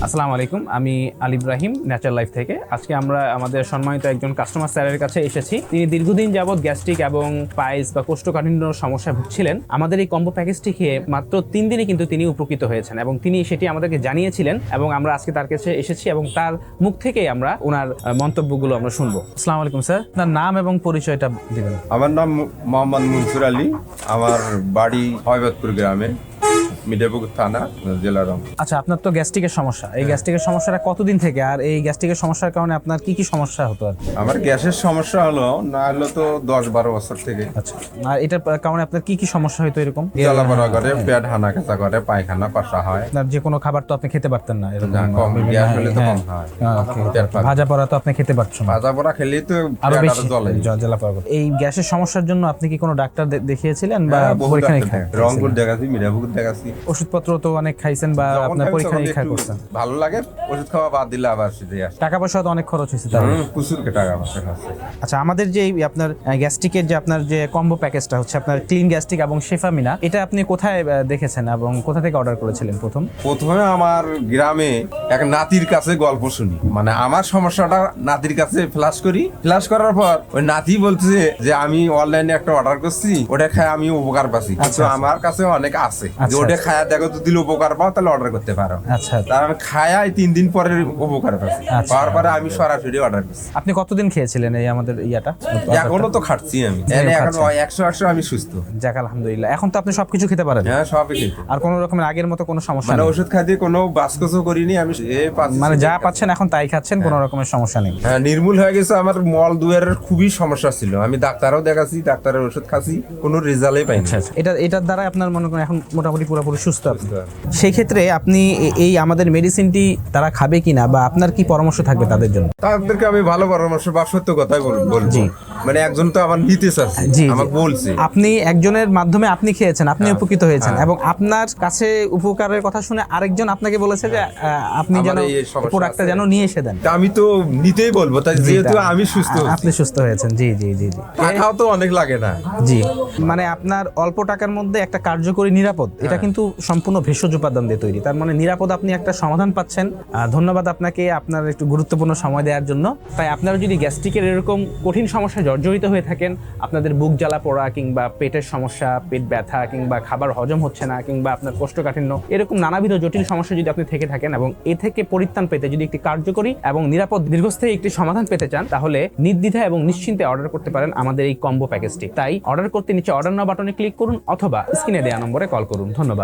আসসালামু আলাইকুম, আমি আলী ইব্রাহিম ন্যাচারাল লাইফ থেকে। আজকে আমরা আমাদের সম্মানিত একজন কাস্টমার স্যারের কাছে এসেছি। তিনি দীর্ঘদিন যাবৎ গ্যাস্ট্রিক এবং পাইলস বা কোষ্ঠকাঠিন্যর সমস্যায় ভুগছিলেন। আমাদের এই কম্বো প্যাকেজটি খেয়ে মাত্র 3 দিনে কিন্তু তিনি উপকৃত হয়েছেন এবং তিনি সেটি আমাদেরকে জানিয়েছিলেন এবং আমরা আজকে তার কাছে এসেছি এবং তার মুখ থেকেই আমরা ওনার মন্তব্যগুলো আমরা শুনবো। আসসালামু আলাইকুম স্যার, আপনার নাম এবং পরিচয়টা দিবেন। আমার নাম মোহাম্মদ মনসুর আলী, আমার বাড়ি হয়বতপুর গ্রামে, মিঠাপুকুর থানা, জেলা রংপুর। আচ্ছা, আপনার তো গ্যাস্ট্রিকের সমস্যা, এই গ্যাস্ট্রিকের সমস্যাটা কতদিন থেকে, আর এই গ্যাস্ট্রিকের সমস্যার কারণে আপনার কি কি সমস্যা হতো? আর আমার গ্যাসের সমস্যা হলো না হলো তো 10-12 বছর থেকে। আচ্ছা, আর এটার কারণে আপনার কি কি সমস্যা হতো? এরকম জ্বালাপোড়া করে, পেট হানা কাঁচা করে, পায়খানা পাশা হয়। আপনার যে কোনো খাবার তো আপনি খেতে পারতেন না, এরকম না, কম গ্যাস হলে তো কম হয়। ভাজা পোড়া তো আপনি খেতে পারছেন না, ভাজা পোড়া খেলেই তো আরো পেট বেশি জ্বলে। জ্বালা পোড়া করে। এই গ্যাসের সমস্যার জন্য আপনি কি কোনো ডাক্তার দেখিয়েছিলেন বা বহু পরীক্ষা ডাক্তার নিরীক্ষা দেখাচ্ছি, রংপুর দেখাচ্ছি, মিঠাপুকুর দেখাচ্ছি। ওষুধপত্র তো অনেক খাইছেন বা যখন আপনার খাই পরীক্ষা তখন নিরীক্ষা একটু করছেন? ভালো লাগে, ওষুধ খাওয়া বাদ দিলে আবার সেটাই আসে। টাকা পয়সা তো অনেক খরচ হয়েছে তার। প্রচুর টাকা পয়সা খরচ। আচ্ছা, আমাদের যে আপনার গ্যাস্ট্রিকের যে আপনার যে কম্বো প্যাকেজটা হচ্ছে আপনার ক্লিন গ্যাস্ট্রিক এবং শেফামিনা, এটা আপনি কোথায় দেখেছেন এবং কোথা থেকে অর্ডার করেছিলেন? প্রথমে আমার গ্রামে এক নাতির কাছে গল্প শুনি, মানে আমার সমস্যাটা নাতির কাছে ফ্ল্যাশ করার পর ওই নাতি বলছে যে আমি অনলাইনে একটা অর্ডার করছি, ওটা খায় আমি উপকার পাচ্ছি, কিন্তু আমার কাছে অনেক আছে যে ওটা খায়া দেখো তো, দিলে উপকার পাও তাহলে অর্ডার করতে পারো। আচ্ছা, তার আমি খায়াই 3 দিন পরে উপকার পাচ্ছি, পাওয়ার পরে আমি সরাসরি অর্ডার করছি। আপনি কতদিন খেয়েছিলেন এই আমাদের ইয়াটা? এখনো তো খাচ্ছি আমি, এখন 100 আমি সুস্থ। যাক আলহামদুলিল্লাহ, এখন তো আপনি সবকিছু খেতে পারেন? হ্যাঁ, সবই খেতে। আর কোনো রকমের আগের মতো কোনো সমস্যা মানে নেই? ওষুধ খাইতে কোনো বাসকসও করিনি আমি, মানে যা পাচ্ছেন এখন তাই খাচ্ছেন, কোনো রকমের সমস্যা নেই? হ্যাঁ, নির্মূল হয়ে গেছে। আমার মল দুয়ারের খুবই সমস্যা ছিল, আমি ডাক্তারও দেখাচ্ছি, ডাক্তারের ওষুধ খাচ্ছি, কোনো রেজাল্টই পাইনি। এটার দ্বারা আপনার মনে করেন এখন মোটামুটি পুরোপুরি সুস্থ আপনি। সেই ক্ষেত্রে আপনি এই আমাদের মেডিসিনটি তারা খাবে কিনা বা আপনার কি পরামর্শ থাকবে তাদের জন্য? তাদেরকে আমি ভালো পরামর্শ বা সত্য কথাই বলবো। মানে একজন তো আমার নিতে চাচ্ছে, আমাকে বলছে। আপনি একজনের মাধ্যমে আপনি খেয়েছেন, আপনি উপকৃত হয়েছেন এবং আপনার কাছে উপকারের কথা শুনে আরেকজন আপনাকে বলেছে যে আপনি যেন প্রোডাক্টটা যেন নিয়ে এসে দেন। আমি তো নিতেই বলবো, তাই যেহেতু আমি সুস্থ, আপনি সুস্থ হয়েছেন। জি জি জি জি, টাকাও তো অনেক লাগে না। জি, মানে আপনার অল্প টাকার মধ্যে একটা কার্যকরী নিরাপদ, এটা কিন্তু সম্পূর্ণ ভেষজ উপাদান দিয়ে তৈরি, তার মানে নিরাপদ আপনি একটা সমাধান পাচ্ছেন। ধন্যবাদ আপনাকে আপনার একটু গুরুত্বপূর্ণ সময় দেওয়ার জন্য। তাই আপনারা যদি গ্যাস্ট্রিকের এরকম কঠিন সমস্যায় জর্জরিত হয়ে থাকেন, আপনাদের বুক জ্বালা পোড়া কিংবা পেটের সমস্যা, পেট ব্যথা কিংবা খাবার হজম হচ্ছে না কিংবা আপনার কোষ্ঠকাঠিন্য, এরকম নানাবিধ জটিল সমস্যা যদি আপনি থেকে থাকেন এবং এ থেকে পরিত্রাণ পেতে যদি একটি কার্যকরী এবং নিরাপদ দীর্ঘস্থায়ী একটি সমাধান পেতে চান, তাহলে নির্দ্বিধায় এবং নিশ্চিন্তে অর্ডার করতে পারেন আমাদের এই কম্বো প্যাকেজটি। তাই অর্ডার করতে নিচে অর্ডার নাও বাটনে ক্লিক করুন অথবা স্ক্রিনে দেওয়া নম্বরে কল করুন। ধন্যবাদ।